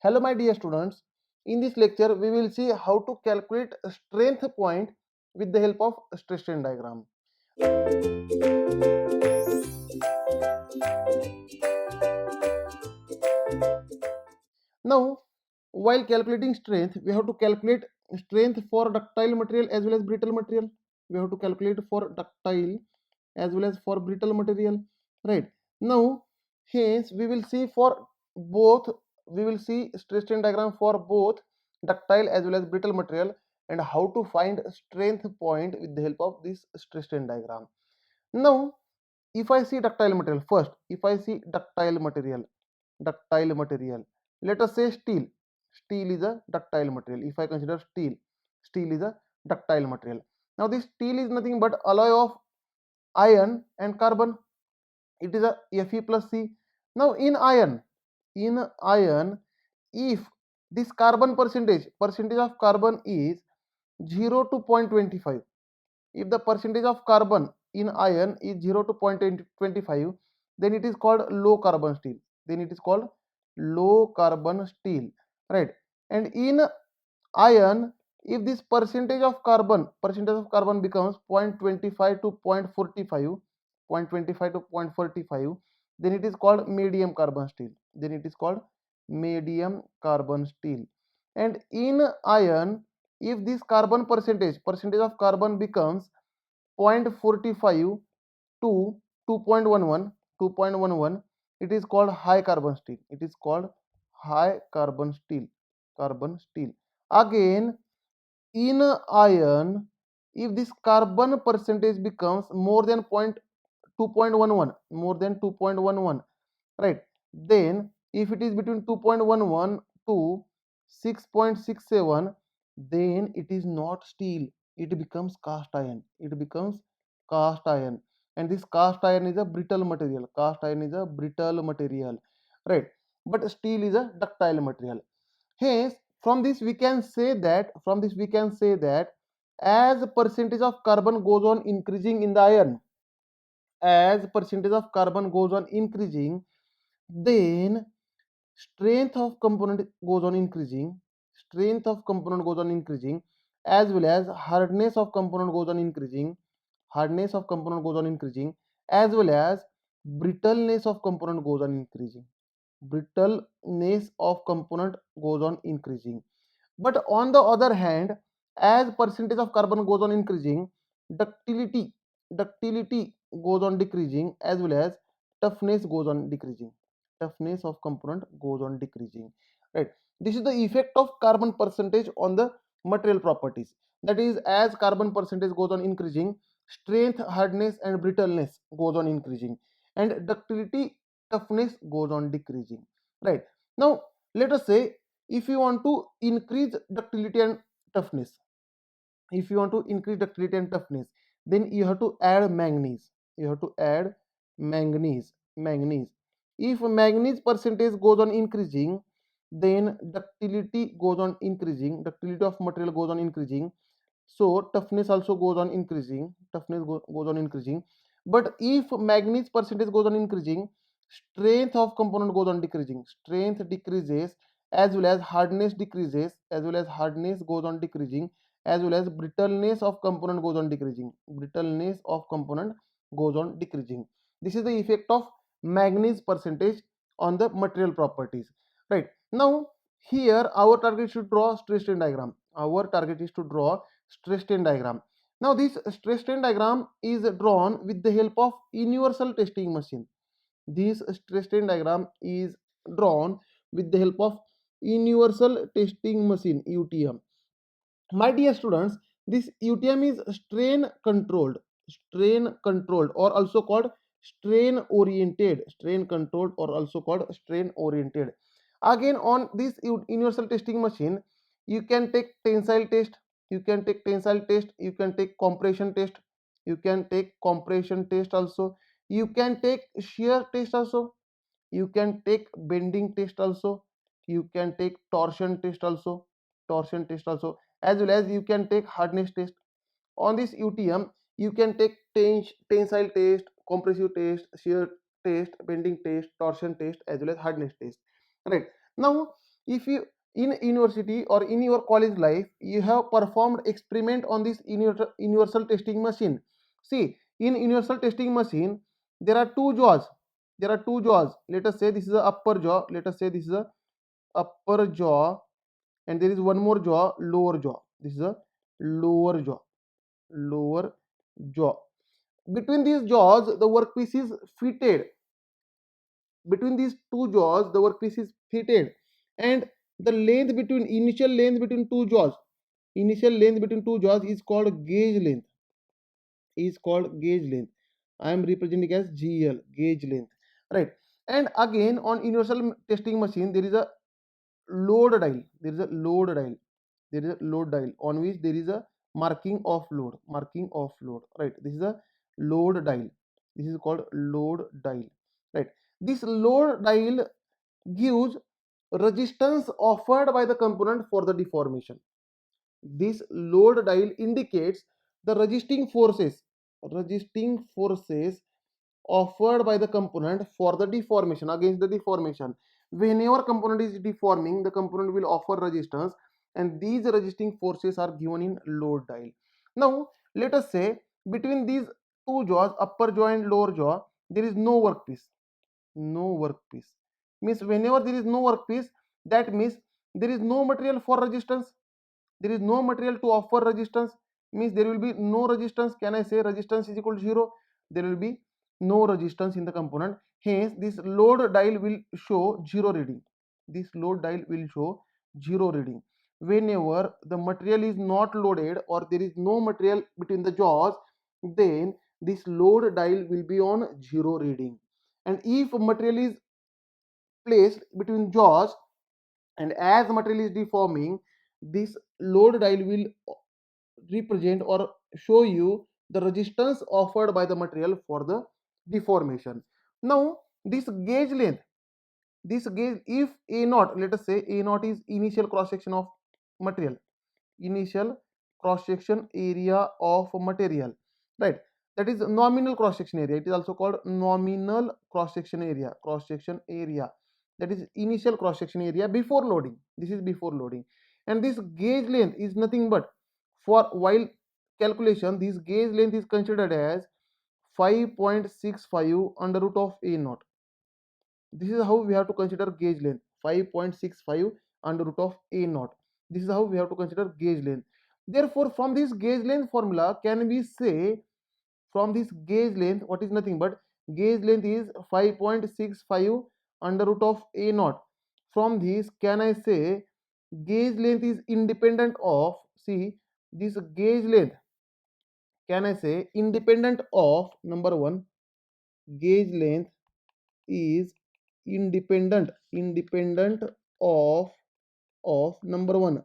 Hello my dear students, in this lecture we will see how to calculate strength point with the help of stress strain diagram. Now, while calculating strength, we have to calculate strength for ductile material as well as brittle material. We have to calculate for ductile as well as for brittle material, right? Now, hence we will see for both, we will see stress strain diagram for both ductile as well as brittle material and how to find strength point with the help of this stress strain diagram. Now, if I see ductile material first, if I see ductile material, let us say steel. Steel is a ductile material. If I consider steel is a ductile material. Now this steel is nothing but alloy of iron and carbon. It is a Fe plus C. Now in iron, if this carbon percentage of carbon is 0 to 0.25, if the percentage of carbon in iron is 0 to 0.25, then it is called low carbon steel. Then it is called low carbon steel, right? And in iron, if this percentage of carbon becomes 0.25 to 0.45, then it is called medium carbon steel. Then it is called medium carbon steel. And in iron, if this percentage of carbon becomes 0.45 to 2.11, it is called high carbon steel. It is called high carbon steel. Again, in iron, if this carbon percentage becomes more than 2.11, right, then if it is between 2.11 to 6.67, then it is not steel, it becomes cast iron. And this cast iron is a brittle material. Right? But steel is a ductile material. Hence, from this we can say that as percentage of carbon goes on increasing in the iron, as percentage of carbon goes on increasing, then strength of component goes on increasing, as well as hardness of component goes on increasing, as well as brittleness of component goes on increasing, but on the other hand, as percentage of carbon goes on increasing, ductility goes on decreasing, as well as toughness goes on decreasing. Toughness of component goes on decreasing. Right. This is the effect of carbon percentage on the material properties. That is, as carbon percentage goes on increasing, strength, hardness, and brittleness goes on increasing, and ductility, toughness goes on decreasing. Right. Now, let us say if you want to increase ductility and toughness, then you have to add manganese. Manganese. If manganese percentage goes on increasing, then ductility of material goes on increasing, so toughness also goes on increasing. But if manganese percentage goes on increasing, strength of component goes on decreasing. Strength decreases, as well as hardness decreases, goes on decreasing, as well as brittleness of component goes on decreasing. This is the effect of manganese percentage on the material properties. Right. Now, here our target is to draw stress strain diagram. Now this stress strain diagram is drawn with the help of universal testing machine. This stress strain diagram is drawn with the help of universal testing machine, UTM. My dear students, this UTM is strain controlled or also called strain oriented. Again, on this universal testing machine, you can take tensile test, you can take compression test, also, you can take shear test also, you can take bending test also, you can take torsion test also, as well as you can take hardness test. On this UTM, you can take tensile test, compressive test, shear test, bending test, torsion test, as well as hardness test. Right. Now, If you in university or in your college life you have performed experiment on this universal testing machine. See, in universal testing machine there are two jaws. There are two jaws. Let us say this is the upper jaw. Let us say this is a upper jaw, and there is one more jaw, lower jaw. This is a lower jaw. Lower jaw. Between these jaws the workpiece is fitted. Between these two jaws the workpiece is fitted, and the length between initial length between two jaws is called gauge length. I am representing as GL, gauge length, right? And again on universal testing machine there is a load dial. There is a load dial on which there is a marking of load, right? This is a load dial. This is called load dial, right? This load dial gives resistance offered by the component for the deformation. This load dial indicates the resisting forces offered by the component for the deformation, against the deformation. Whenever component is deforming, the component will offer resistance, and these resisting forces are given in load dial. Now let us say between these two jaws, upper jaw and lower jaw, there is no workpiece. Means whenever there is no workpiece, that means there is no material for resistance. There is no material to offer resistance, means there will be no resistance. Can I say resistance is equal to 0? There will be no resistance in the component. Hence this load dial will show 0 reading. Whenever the material is not loaded or there is no material between the jaws, then this load dial will be on 0 reading. And if material is placed between jaws, and as material is deforming, this load dial will represent or show you the resistance offered by the material for the deformation. Now this gauge length, if a naught, let us say a naught is initial cross section of material, initial cross section area of material, right? That is nominal cross section area. It is also called nominal cross section area. That is initial cross section area before loading. This is before loading. And this gauge length is nothing but, for while calculation, this gauge length is considered as 5.65 under root of a naught. This is how we have to consider gauge length, 5.65 under root of a naught. This is how we have to consider gauge length. Therefore from this gauge length formula, can we say, from this gauge length, what is nothing but gauge length is 5.65 under root of a naught. From this, can I say gauge length is independent of, see, this gauge length, can I say independent of, number one, gauge length is independent of number one,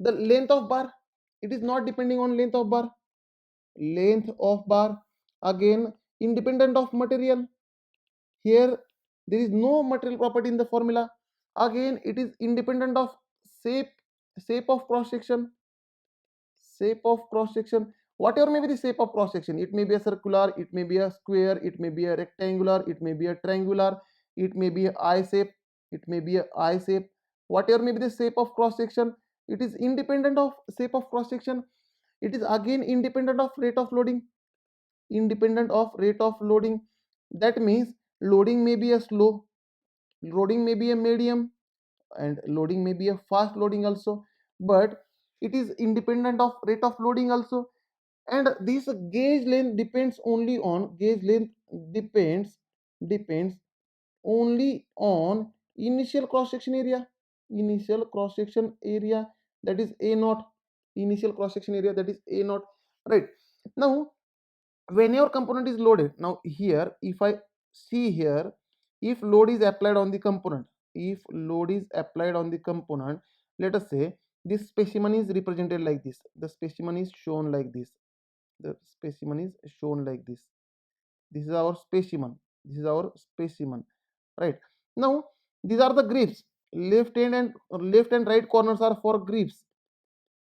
the length of bar. It is not depending on length of bar. Again, independent of material. Here there is no material property in the formula. Again, it is independent of shape of cross section. Whatever may be the shape of cross section, it may be a circular, it may be a square, it may be a rectangular, it may be a triangular, it may be a eye shape. Whatever may be the shape of cross section, it is independent of shape of cross section. It is again independent of rate of loading. That means loading may be a slow, loading may be a medium, and loading may be a fast loading also, but it is independent of rate of loading also. And this gauge length depends only on initial cross section area. That is a naught. Right. Now when your component is loaded, now here if I see here, if load is applied on the component, let us say this specimen is represented like this, the specimen is shown like this, this is our specimen, right? Now these are the grips. Left and right corners are for grips.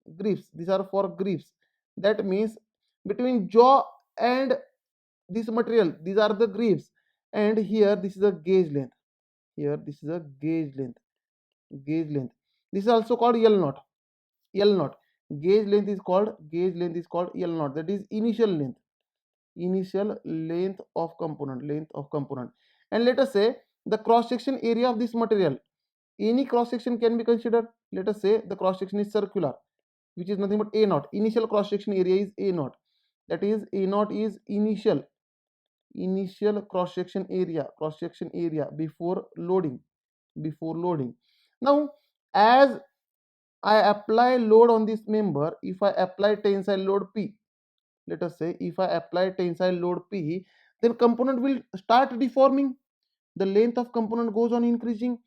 These are for grips. That means between jaw and this material, these are the grips, and here this is a gauge length. Gauge length. This is also called L naught. L naught. Gauge length is called L naught. That is initial length. Initial length of component. Length of component. And let us say the cross section area of this material. Any cross section can be considered. Let us say the cross section is circular, which is nothing but A naught. Initial cross section area is A naught. That is A naught is initial cross section area before loading. Now, as I apply load on this member, if I apply tensile load P, let us say if I apply tensile load P, then component will start deforming. The length of component goes on increasing.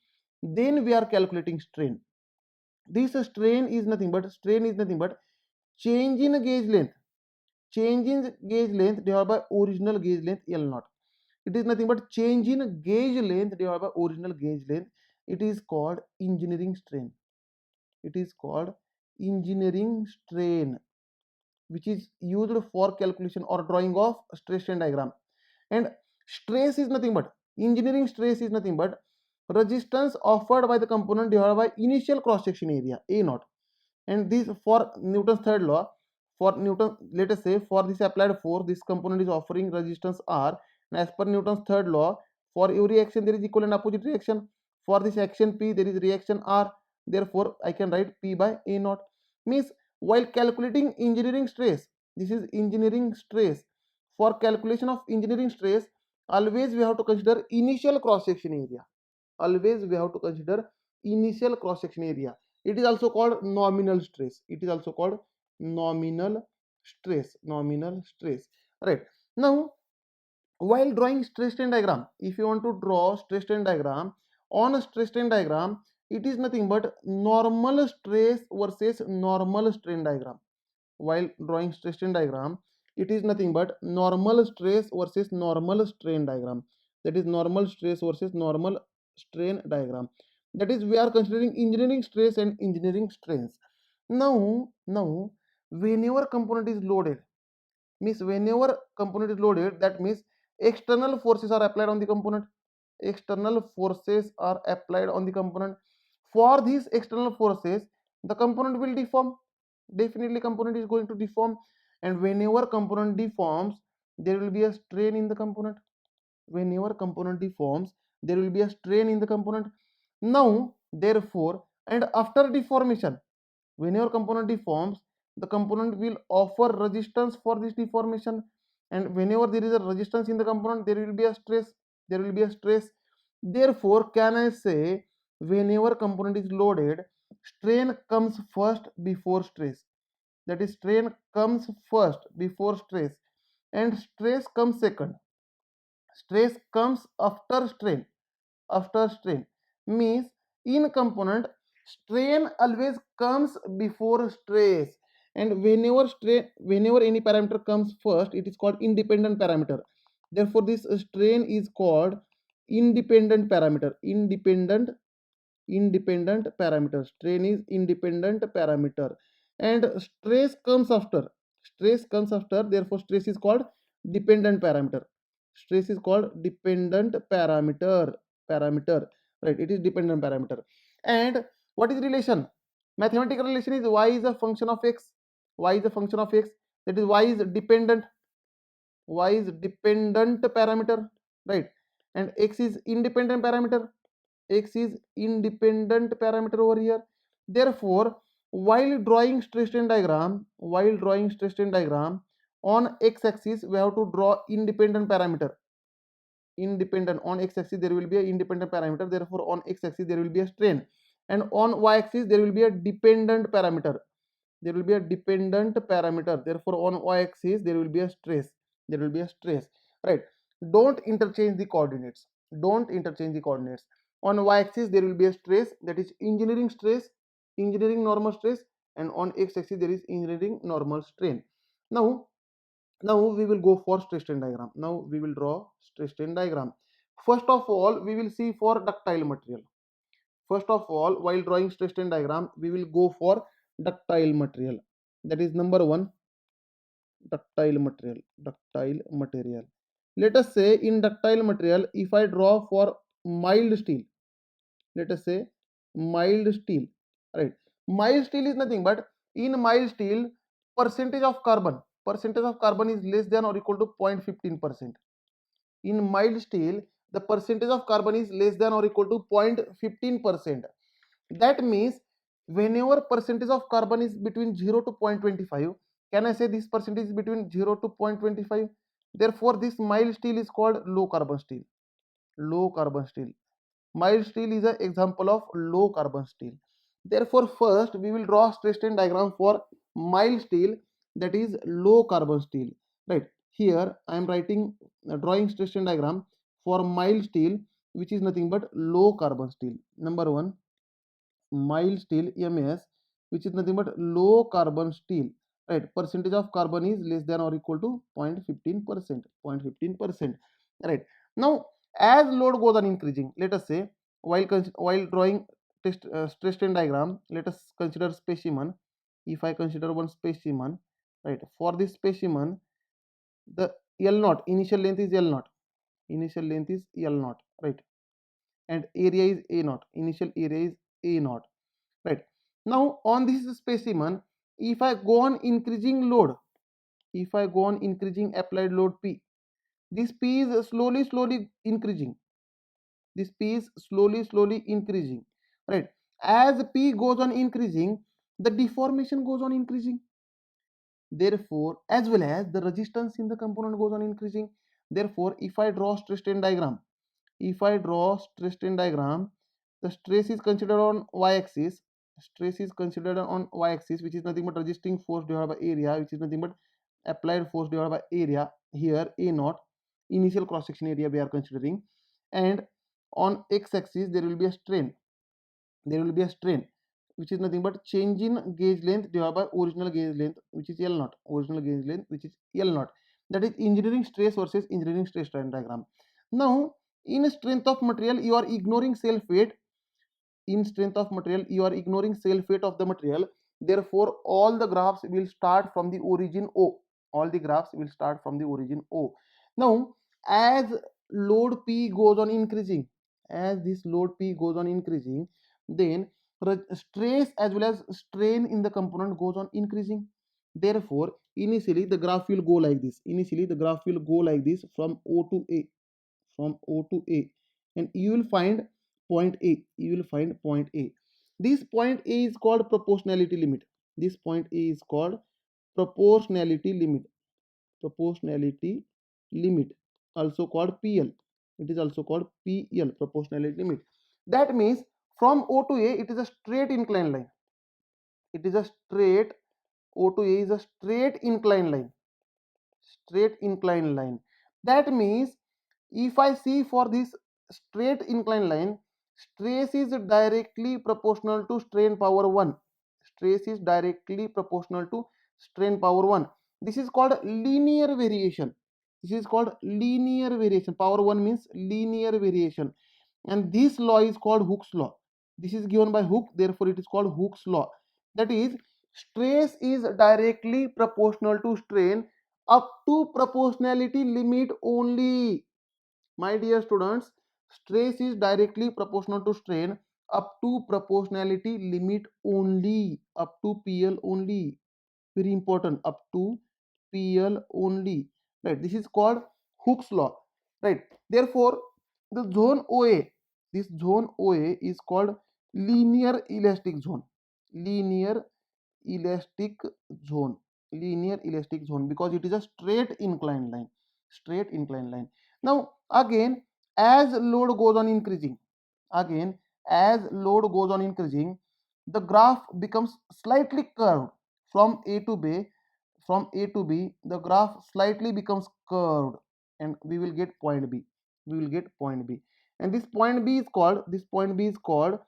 Then we are calculating strain. This strain is nothing but change in gauge length. Change in gauge length divided by original gauge length L naught. It is nothing but change in gauge length divided by original gauge length. It is called engineering strain. It is called engineering strain, which is used for calculation or drawing of stress strain diagram. And stress is nothing but engineering stress is nothing but resistance offered by the component divided by initial cross section area A naught. And this for Newton's third law. For Newton, let us say for this applied force, this component is offering resistance R, and as per Newton's third law, for every action there is equal and opposite reaction. For this action P there is reaction R, therefore I can write P by A naught. Means while calculating engineering stress, this is engineering stress. For calculation of engineering stress, always we have to consider initial cross section area. Always we have to consider initial cross section area. It is also called nominal stress. It is also called nominal stress. Nominal stress. Right. Now, while drawing stress strain diagram, if you want to draw stress strain diagram, on a stress strain diagram, it is nothing but normal stress versus normal strain diagram. While drawing stress strain diagram, it is nothing but normal stress versus normal strain diagram. That is normal stress versus normal strain diagram. That is, we are considering engineering stress and engineering strains. Now, whenever component is loaded, that means external forces are applied on the component. External forces are applied on the component. For these external forces, the component will deform. Definitely component is going to deform, and whenever component deforms, there will be a strain in the component. Whenever component deforms, there will be a strain in the component. Now, therefore, and after deformation, whenever component deforms, the component will offer resistance for this deformation, and whenever there is a resistance in the component, there will be a stress. Therefore, can I say whenever component is loaded, strain comes first before stress. That is, strain comes first before stress, and stress comes second. Stress comes after strain. Means in component, strain always comes before stress. And whenever any parameter comes first, it is called independent parameter. Therefore this strain is called independent parameter. Independent parameter. Strain is independent parameter, and stress comes after. Therefore stress is called dependent parameter. Stress is called dependent parameter. Right, it is dependent parameter. And what is relation? Mathematical relation is y is a function of x. That is, y is dependent parameter, right? And x is independent parameter. Over here. Therefore, while drawing stress strain diagram, on x-axis we have to draw independent parameter. On x-axis there will be an independent parameter. Therefore, on x-axis there will be a strain, and on y-axis there will be a dependent parameter. Therefore, on y-axis there will be a stress. Right? Don't interchange the coordinates. On y-axis there will be a stress, that is engineering normal stress, and on x-axis there is engineering normal strain. Now we will go for stress strain diagram. Now we will draw stress strain diagram. First of all, we will see for ductile material. While drawing stress strain diagram, we will go for ductile material. That is number 1, ductile material. Let us say in ductile material, if I draw for mild steel, let us say mild steel, right? Mild steel is nothing but, in mild steel, percentage of carbon is less than or equal to 0.15%. In mild steel, the percentage of carbon is less than or equal to 0.15%. That means whenever percentage of carbon is between 0 to 0.25, can I say this percentage is between 0 to 0.25? Therefore this mild steel is called low carbon steel. Low carbon steel. Mild steel is an example of low carbon steel. Therefore first we will draw stress strain diagram for mild steel, that is low carbon steel, right? Here I am writing, drawing stress strain diagram for mild steel, which is nothing but low carbon steel. Number one, mild steel MS, which is nothing but low carbon steel, right? Percentage of carbon is less than or equal to 0.15%, 0.15%, right? Now as load goes on increasing, let us say, while drawing stress strain diagram, let us consider specimen. If I consider one specimen, right, for this specimen, the L naught, initial length is L naught, initial length is L naught, right? And area is A naught, initial area is A naught, right? Now on this specimen, if I go on increasing load, if I go on increasing applied load P, this P is slowly increasing, this P is slowly increasing, right? As P goes on increasing, the deformation goes on increasing, therefore as well as the resistance in the component goes on increasing. Therefore if I draw stress strain diagram, if I draw stress strain diagram, the stress is considered on y-axis, stress is considered on y-axis, which is nothing but resisting force divided by area, which is nothing but applied force divided by area. Here A naught, initial cross section area we are considering, and on x-axis there will be a strain, there will be a strain, which is nothing but change in gauge length divided by original gauge length, which is L naught, original gauge length, which is L naught. That is engineering stress versus engineering stress strain diagram. Now in strength of material you are ignoring self weight, in strength of material you are ignoring self weight of the material, therefore all the graphs will start from the origin O, all the graphs will start from the origin O. Now as load P goes on increasing, as this load P goes on increasing, then stress as well as strain in the component goes on increasing. Therefore initially the graph will go like this, initially the graph will go like this from O to A, from O to A, and you will find point A, you will find point A. This point A is called proportionality limit, this point A is called proportionality limit, proportionality limit, also called PL, it is also called PL, proportionality limit. That means from O to A it is a straight inclined line, it is a straight, O to A is a straight inclined line, straight inclined line. That means if I see for this straight inclined line, stress is directly proportional to strain power 1, stress is directly proportional to strain power 1. This is called linear variation, this is called linear variation, power 1 means linear variation, and this law is called Hooke's law. This is given by Hooke, therefore it is called Hooke's law. That is, stress is directly proportional to strain up to proportionality limit only. My dear students, stress is directly proportional to strain up to proportionality limit only, up to PL only. Very important, up to PL only. Right, this is called Hooke's law. Right, therefore, the zone OA, this zone OA is called linear elastic zone. Linear elastic zone, linear elastic zone, because it is a straight inclined line, straight inclined line. Now again as load goes on increasing, again as load goes on increasing, the graph becomes slightly curved from A to B, from A to B the graph slightly becomes curved, and we will get point B, we will get point B, and this point B is called, this point B is called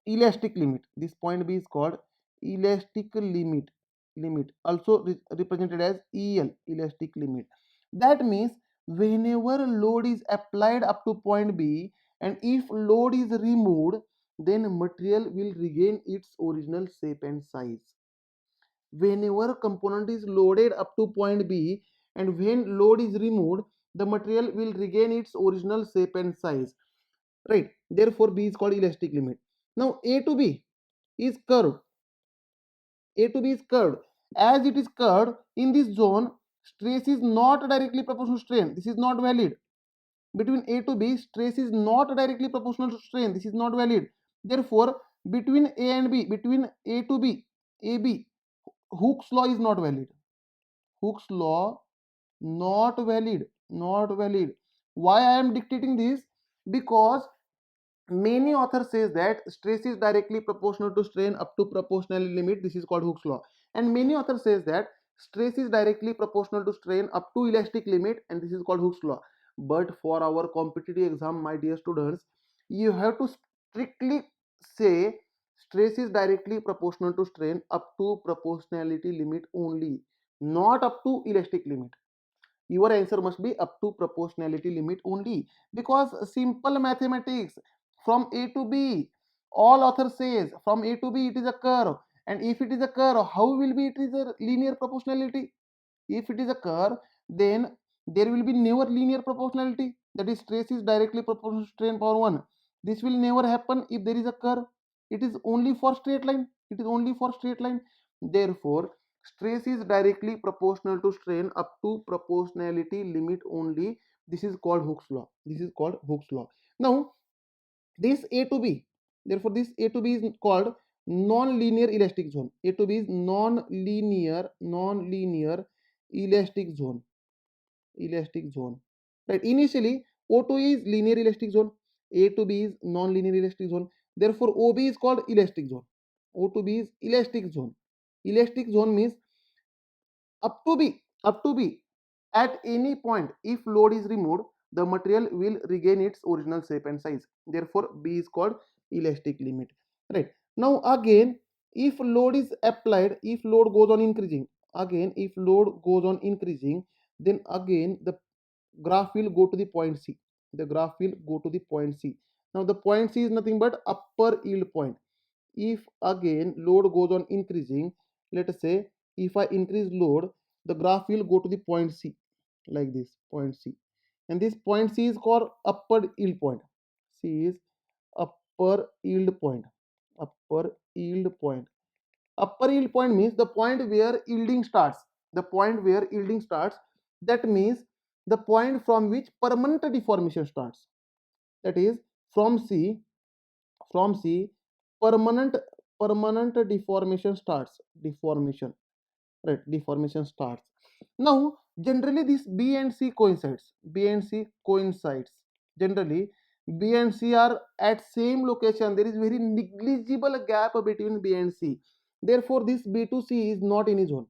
elastic limit, this point B is called elastic limit, limit also represented as EL, elastic limit. That means whenever load is applied up to point B and if load is removed, then material will regain its original shape and size. Whenever component is loaded up to point B and when load is removed, the material will regain its original shape and size, right? Therefore B is called elastic limit. Now A to B is curved. A to B is curved. As it is curved in this zone, stress is not directly proportional to strain. This is not valid. Between A to B, stress is not directly proportional to strain. This is not valid. Therefore, between A and B, between A to B, AB, Hooke's law is not valid. Hooke's law not valid. Not valid. Why I am dictating this? Because many authors says that stress is directly proportional to strain up to proportional limit. This is called Hooke's law. And many authors says that stress is directly proportional to strain up to elastic limit, and this is called Hooke's law. But for our competitive exam, my dear students, you have to strictly say stress is directly proportional to strain up to proportionality limit only, not up to elastic limit. Your answer must be up to proportionality limit only, because simple mathematics, from A to B, all author says from A to B it is a curve, and if it is a curve, how will be it is a linear proportionality? If it is a curve, then there will be never linear proportionality, that is stress is directly proportional to strain power 1. This will never happen if there is a curve. It is only for straight line. It is only for straight line. Therefore, stress is directly proportional to strain up to proportionality limit only. This is called Hooke's law. This is called Hooke's law. Now, this A to B, therefore this A to B is called non-linear elastic zone. A to B is non-linear elastic zone. Elastic zone. Right. Initially, O to E is linear elastic zone. A to B is non-linear elastic zone. Therefore, OB is called elastic zone. O to B is elastic zone. Elastic zone means up to B at any point, if load is removed, the material will regain its original shape and size. Therefore, B is called elastic limit. Right. Now again, if load is applied, if load goes on increasing, again if load goes on increasing, then again the graph will go to the point C. The graph will go to the point C. Now the point C is nothing but upper yield point. If again load goes on increasing, let us say if I increase load, the graph will go to the point C, like this, point C, and this point C is called upper yield point. C is upper yield point. Upper yield point. Upper yield point means the point where yielding starts. The point where yielding starts, that means the point from which permanent deformation starts. That is from C, from C, permanent permanent deformation starts. Deformation, right? Deformation starts. Now, generally this B and C coincides. B and C coincides. Generally, B and C are at same location. There is very negligible gap between B and C. Therefore, this B to C is not any zone.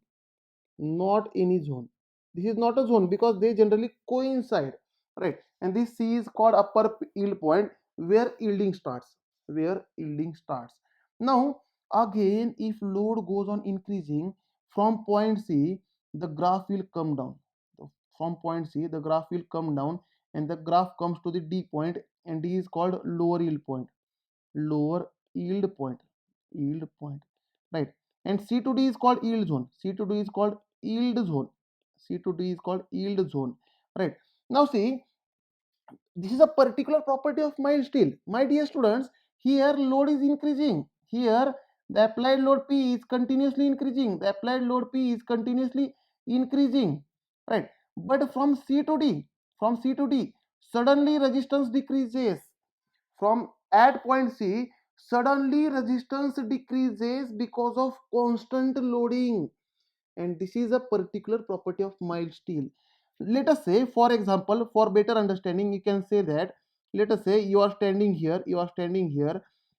Not any zone. This is not a zone because they generally coincide, right? And this C is called upper yield point, where yielding starts. Where yielding starts. Now, again, if load goes on increasing from point C, the graph will come down. From point C, the graph will come down, and the graph comes to the D point, and D is called lower yield point. Lower yield point. Yield point, right? And C to D is called yield zone. C to D is called yield zone. C to D is called yield zone, right? Now see, this is a particular property of mild steel. My dear students, here load is increasing. Here the applied load P is continuously increasing. The applied load P is continuously increasing, right? But from C to D, from C to D, suddenly resistance decreases. From at point C, suddenly resistance decreases because of constant loading, and this is a particular property of mild steel. Let us say, for example, for better understanding, you can say that, let us say you are standing here,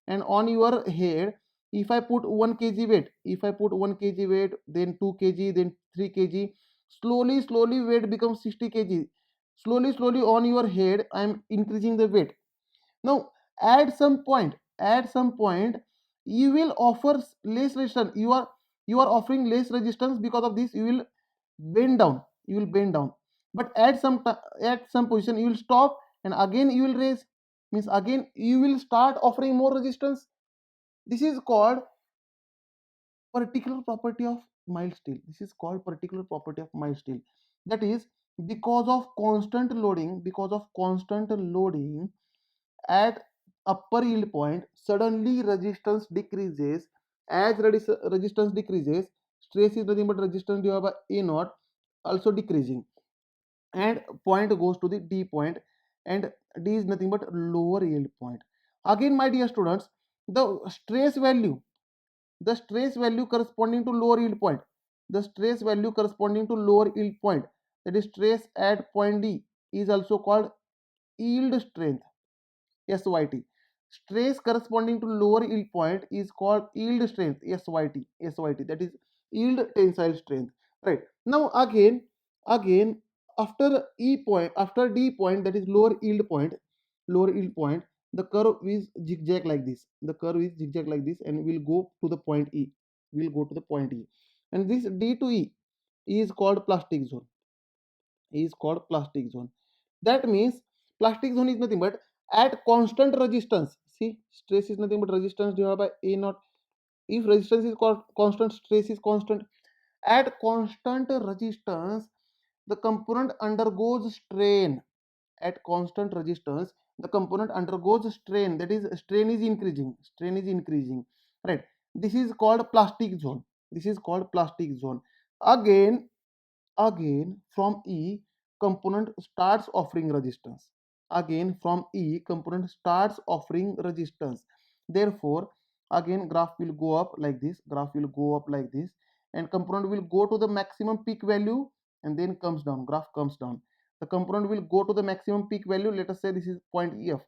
and on your head, if I put 1 kg weight, if I put 1 kg weight, then 2 kg, then 3 kg, slowly weight becomes 60 kg. Slowly on your head, I am increasing the weight. Now, at some point, you will offer less resistance. You are offering less resistance. Because of this, you will bend down. You will bend down. But at some position, you will stop, and again you will raise. Means again you will start offering more resistance. This is called particular property of mild steel. This is called particular property of mild steel. That is because of constant loading. Because of constant loading at upper yield point, suddenly resistance decreases. As resistance decreases, stress is nothing but resistance divided by A naught, also decreasing, and point goes to the D point, and D is nothing but lower yield point. Again, my dear students, the stress value, the stress value corresponding to lower yield point, the stress value corresponding to lower yield point, that is stress at point D, is also called yield strength, SYT. Stress corresponding to lower yield point is called yield strength, SYT, that is yield tensile strength. Right. Now again after E point, after D point, that is lower yield point, the curve is zigzag like this. The curve is zigzag like this, and will go to the point E. Will go to the point E. And this D to E is called plastic zone. Is called plastic zone. That means plastic zone is nothing but at constant resistance. See, stress is nothing but resistance divided by A naught. If resistance is constant, stress is constant. At constant resistance, the component undergoes strain. At constant resistance, the component undergoes strain. That is, strain is increasing. Strain is increasing. Right. This is called plastic zone. This is called plastic zone. Again, again from E, component starts offering resistance. Again from E, component starts offering resistance. Therefore, again graph will go up like this. Graph will go up like this, and component will go to the maximum peak value and then comes down. Graph comes down. The component will go to the maximum peak value. Let us say this is point EF.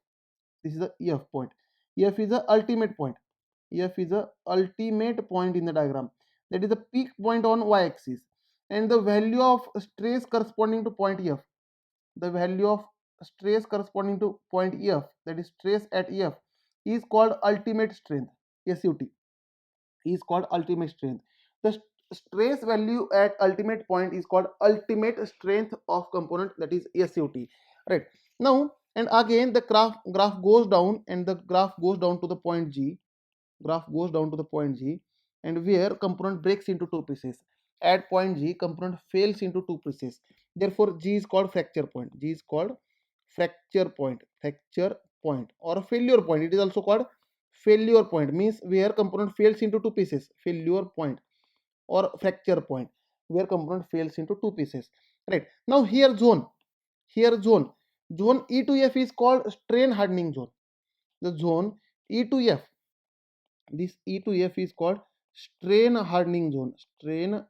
This is the EF point. EF is the ultimate point. EF is the ultimate point in the diagram. That is the peak point on y-axis, and the value of stress corresponding to point EF, the value of stress corresponding to point EF, that is stress at EF, is called ultimate strength. SUT is called ultimate strength. The stress value at ultimate point is called ultimate strength of component, that is SUT. Right. Now, and again the graph goes down, and the graph goes down to the point G. Graph goes down to the point G, and where component breaks into two pieces. At point G, component fails into two pieces. Therefore, G is called fracture point. G is called fracture point, or a failure point. It is also called failure point. Means where component fails into two pieces. Failure point or fracture point, where component fails into two pieces. Right. Now here zone. Here zone E to F is called strain hardening zone. The zone E to F, this E to F is called strain hardening zone. Strain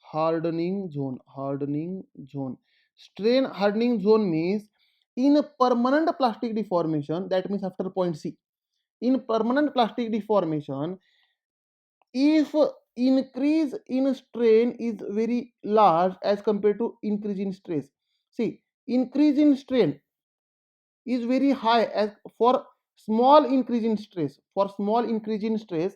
hardening zone. Hardening zone. Strain hardening zone means in a permanent plastic deformation, that means after point C. In permanent plastic deformation, if increase in strain is very large as compared to increase in stress. See, increase in strain is very high as for small increase in stress. For small increase in stress,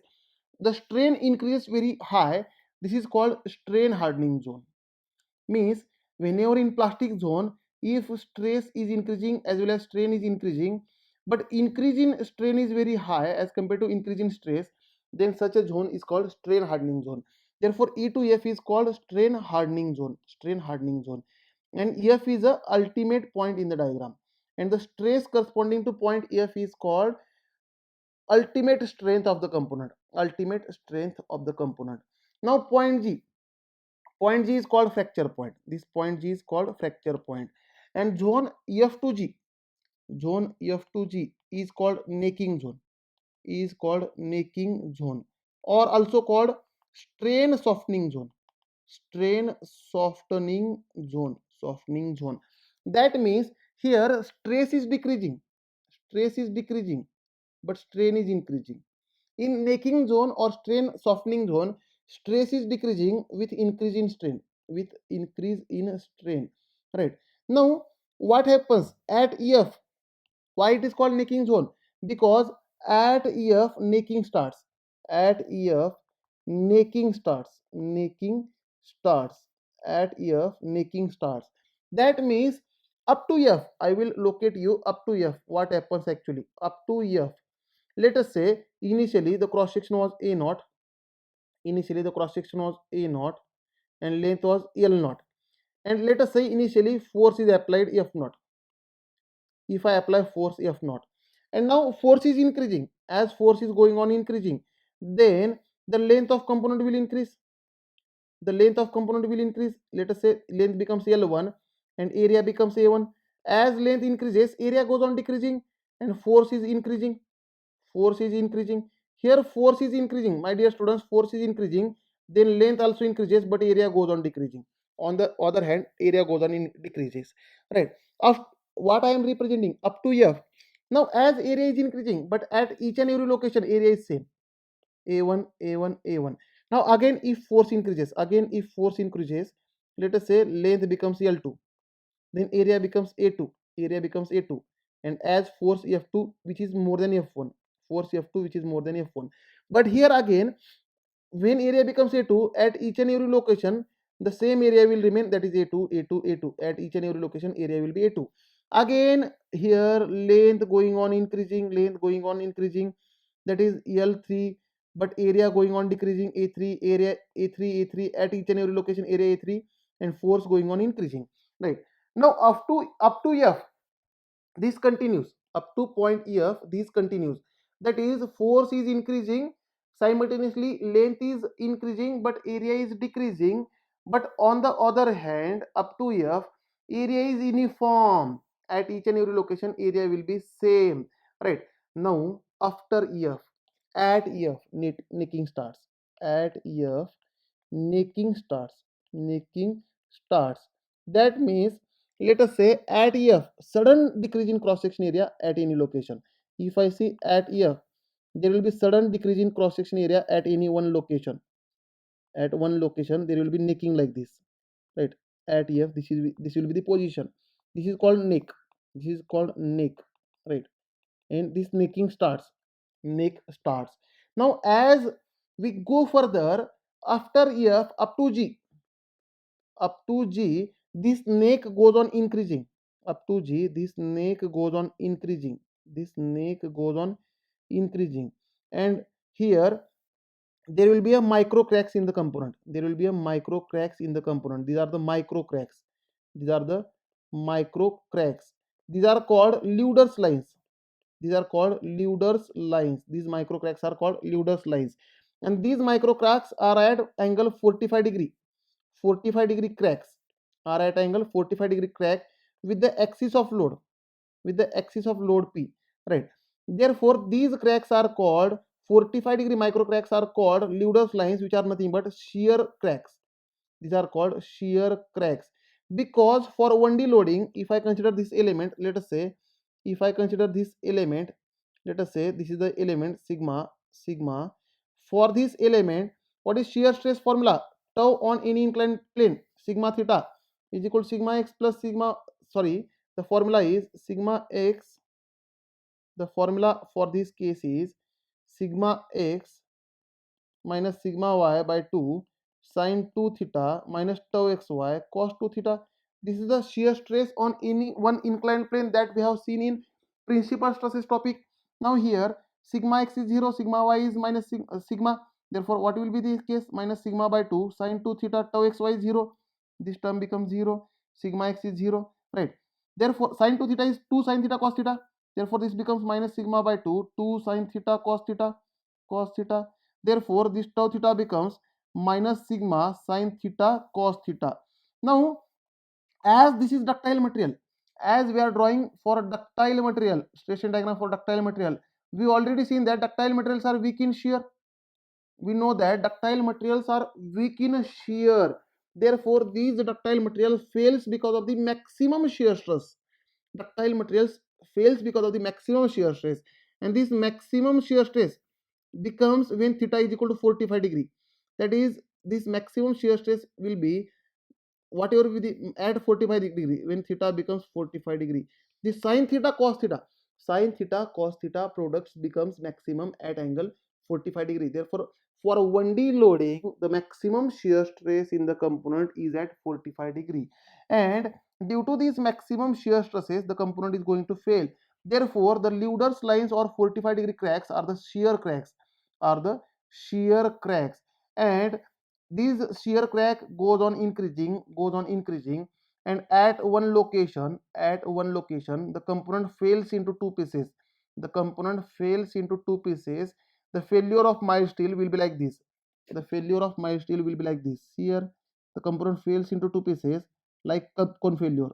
the strain increases very high. This is called strain hardening zone. Means whenever in plastic zone, if stress is increasing as well as strain is increasing, but increase in strain is very high as compared to increase in stress, then such a zone is called strain hardening zone. Therefore, E to F is called strain hardening zone. Strain hardening zone. And F is the ultimate point in the diagram. And the stress corresponding to point F is called ultimate strength of the component. Ultimate strength of the component. Now point G. Point G is called fracture point. This point G is called fracture point. And zone F to G. Zone F to G is called necking zone. Is called necking zone, or also called strain softening zone. Strain softening zone. Softening zone. That means here stress is decreasing. Stress is decreasing, but strain is increasing. In necking zone or strain softening zone, stress is decreasing with increase in strain. With increase in strain. Right. Now, what happens at EF? Why it is called necking zone? Because at EF necking starts. At EF necking starts. Necking starts. At EF necking starts. That means up to F. I will locate you up to F. What happens actually? Up to F. Let us say initially the cross section was A naught. Initially the cross section was A naught and length was L naught. And let us say initially force is applied F naught. If I apply force F naught, and now force is increasing. As force is going on increasing, then the length of component will increase. The length of component will increase. Let us say length becomes L1 and area becomes A1. As length increases, area goes on decreasing and force is increasing. Force is increasing. Here force is increasing, my dear students, force is increasing, then length also increases, but area goes on decreasing. On the other hand, area goes on decreases, right? Of what I am representing up to F. Now as area is increasing, but at each and every location area is same, A1, A1, A1. Now again if force increases, let us say length becomes L2, then area becomes A2, and as force F2 which is more than F1, but here again when area becomes A2, at each and every location the same area will remain, that is A2, A2, A2. At each and every location area will be A2. Again here length going on increasing, that is L3, but area going on decreasing, A3, area A3, A3. At each and every location area A3 and force going on increasing, right? Now up to F, this continues up to point F, this continues. That is force is increasing, simultaneously length is increasing, but area is decreasing. But on the other hand, up to F, area is uniform. At each and every location area will be same, right? Now after F, at F necking starts. At F necking starts. That means, let us say at F sudden decrease in cross section area at any location. If I see at F, there will be sudden decrease in cross section area at any one location. At one location there will be necking like this, right? At F, this will be the position. This is called neck. Right? And this neck starts. Now as we go further, after F up to G, this neck goes on increasing. Up to G, this neck goes on increasing. And here there will be a micro cracks in the component. These are the micro cracks. These are called Leuder's lines. These micro cracks are called Leuder's lines. And these micro cracks are at angle 45 degree. 45 degree cracks are at angle 45 degree crack with the axis of load, P, right? Therefore these cracks are called 45 degree micro cracks are called Leuder's lines, which are nothing but shear cracks. These are called shear cracks because for 1D loading, if I consider this element, let us say this is the element sigma. For this element, what is shear stress formula? Tau on any inclined plane, sigma theta is equal to sigma x plus sigma, the formula is sigma x. The formula for this case is sigma x minus sigma y by 2 sine 2 theta minus tau xy cos 2 theta. This is the shear stress on any one inclined plane that we have seen in principal stresses topic. Now here sigma x is 0, sigma y is minus sigma. Therefore what will be the case? Minus sigma by 2 sine 2 theta tau xy is 0. This term becomes 0. Sigma x is 0, right? Therefore sine 2 theta is 2 sine theta cos theta. Therefore this becomes minus sigma by 2 sine theta cos theta. Therefore this tau theta becomes minus sigma sine theta cos theta. Now as this is ductile material, as we are drawing for ductile material, stression diagram for ductile material, we already seen that ductile materials are weak in shear. We know that ductile materials are weak in shear. Therefore these ductile material fails because of the maximum shear stress. Ductile materials fails because of the maximum shear stress, and this maximum shear stress becomes when theta is equal to 45 degree. That is, this maximum shear stress will be whatever with the at 45 degree when theta becomes 45 degree. The sine theta cos theta products becomes maximum at angle 45 degree. Therefore for 1D loading, the maximum shear stress in the component is at 45 degree, and due to these maximum shear stresses the component is going to fail. Therefore the Leuder's lines or 45 degree cracks are the shear cracks, and this shear crack goes on increasing, and at one location the component fails into two pieces. the component fails into two pieces, the failure of mild steel will be like this. The failure of mild steel will be like this. Here the component fails into two pieces, like cup cone failure,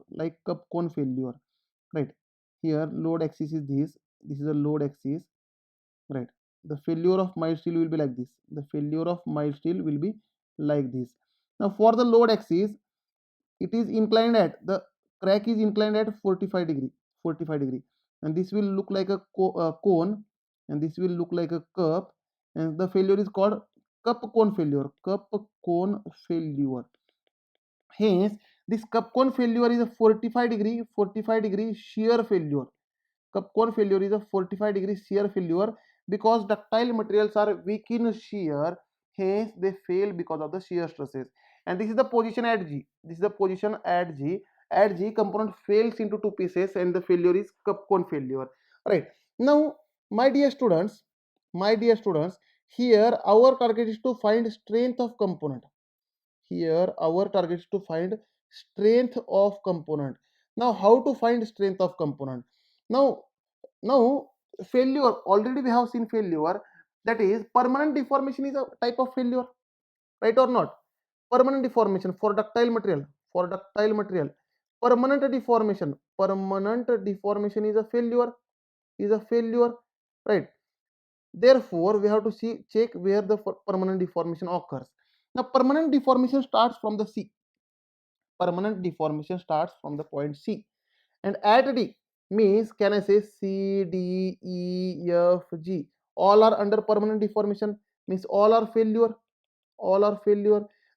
right? Here load axis is this is a load axis, right? The failure of mild steel will be like this. The failure of mild steel will be like this. Now for the load axis, it is inclined at the crack is inclined at 45 degree, and this will look like a cone, and this will look like a cup, and the failure is called cup cone failure. Hence this cup cone failure is a 45 degree shear failure. Cup cone failure is a 45-degree shear failure because ductile materials are weak in shear, hence they fail because of the shear stresses. And this is the position at G. This is the position at G. At G, component fails into two pieces and the failure is cup cone failure. Right. Now, my dear students, here our target is to find strength of component. Here our target is to find strength of component. Now, how to find strength of component? Now now failure, already we have seen failure, that is permanent deformation is a type of failure, right or not? Permanent deformation for ductile material, permanent deformation is a failure, right? Therefore we have to check where the permanent deformation occurs. Now permanent deformation starts from the point C, and at D means, can I say C, D, E, F, G, all are under permanent deformation, means all are failure.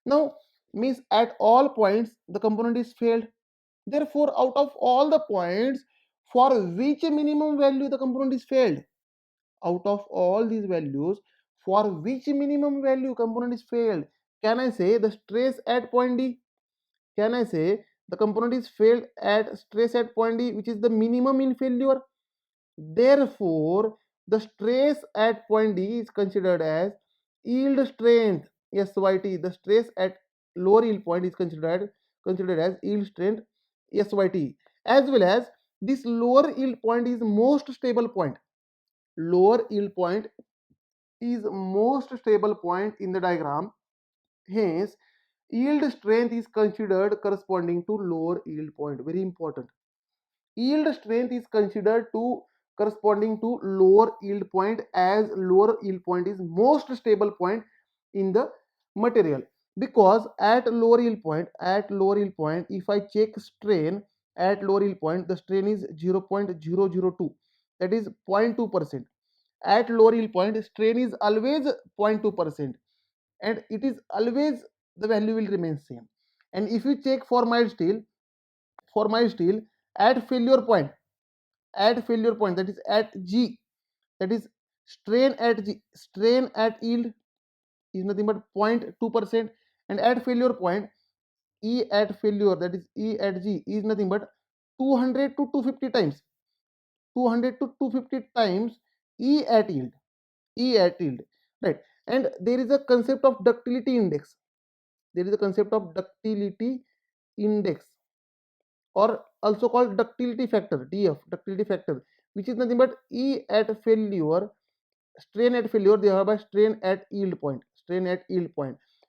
Now means at all points the component is failed. Therefore out of all the points for which minimum value the component is failed, out of all these values, for which minimum value component is failed, can I say the stress at point D? Can I say the component is failed at stress at point D, which is the minimum in failure? Therefore, the stress at point D is considered as yield strength SYT. The stress at lower yield point is considered as yield strength SYT, as well as this lower yield point is most stable point. Lower yield point is most stable point in the diagram. Hence, yield strength is considered corresponding to lower yield point. Very important. Yield strength is considered to corresponding to lower yield point, as lower yield point is most stable point in the material, because at lower yield point if I check strain at lower yield point, the strain is 0.002, that is 0.2%. At lower yield point strain is always 0.2%, and it is always, the value will remain same. And if you check for mild steel, at failure point, that is at G, that is strain at yield is nothing but 0.2%, and at failure point E at failure, that is E at G, is nothing but 200 to 250 times, 200 to 250 times E at yield, right? And there is a concept of ductility index. Index, or also called ductility factor, DF, ductility factor, which is nothing but E at failure, strain at failure, thereby strain at yield point.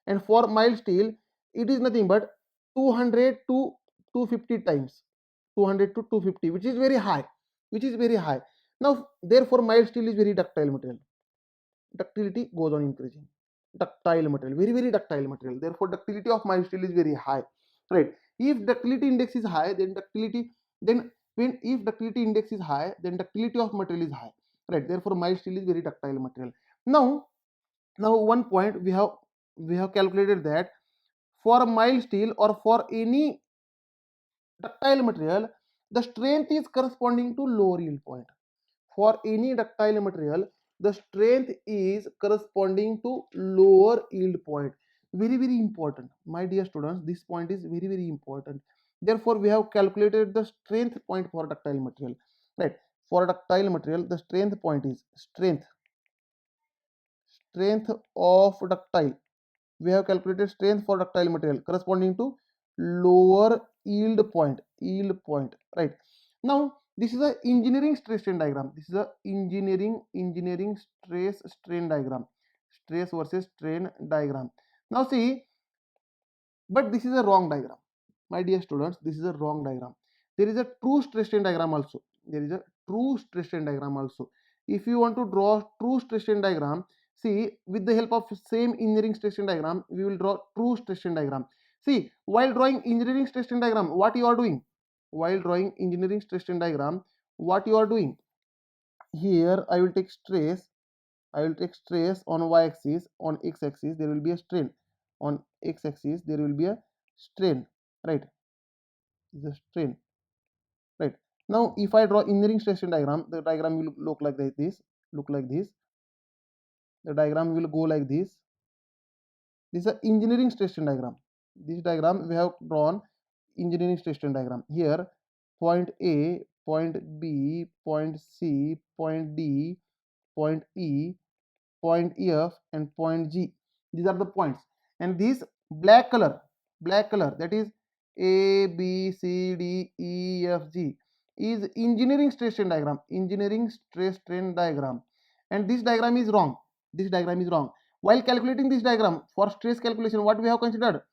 And for mild steel, it is nothing but 200 to 250 times, 200 to 250, which is very high, Now, therefore, mild steel is very ductile material. Ductility goes on increasing. Ductile material, very very ductile material. Therefore, ductility of mild steel is very high, right? If ductility index is high, then if ductility index is high, then ductility of material is high, right? Therefore, mild steel is very ductile material. Now one point we have calculated that for mild steel or for any ductile material, the strength is corresponding to lower yield point. For any ductile material, the strength is corresponding to lower yield point. Very very important, my dear students, this point is very very important. Therefore we have calculated the strength point for ductile material, right? For ductile material, the strength point is strength of ductile. We have calculated strength for ductile material corresponding to lower yield point, right? Now This is a engineering stress strain diagram. This is a engineering stress strain diagram. Stress versus strain diagram. Now see, but this is a wrong diagram. My dear students, this is a wrong diagram. There is a true stress strain diagram also. There is a true stress strain diagram also. If you want to draw true stress strain diagram, see, with the help of same engineering stress strain diagram, we will draw true stress strain diagram. See, while drawing engineering stress strain diagram, what you are doing? While drawing engineering stress strain diagram, what you are doing? Here I will take stress. I will take stress on y-axis. On x-axis there will be a strain. On x-axis there will be a strain. Right? The strain. Right. Now if I draw engineering stress strain diagram, the diagram will look like this. Look like this. The diagram will go like this. This is an engineering stress strain diagram. This diagram we have drawn engineering stress strain diagram. Here point A, point B, point C, point D, point E, point F and point G. These are the points, and this black color, that is A, B, C, D, E, F, G, is engineering stress strain diagram. Engineering stress strain diagram, and this diagram is wrong. This diagram is wrong. While calculating this diagram for stress calculation, what we have considered?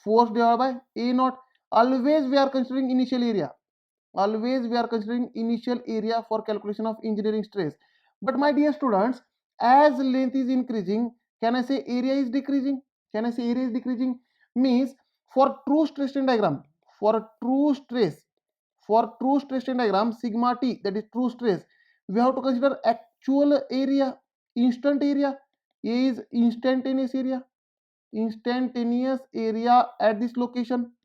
Force divided by A naught. Always we are considering initial area. Always we are considering initial area for calculation of engineering stress. But my dear students, as length is increasing, can I say area is decreasing? Can I say area is decreasing? Means for true stress strain diagram, for true stress, for true stress strain diagram, sigma t, that is true stress, we have to consider actual area, instant area. A is instantaneous area at this location,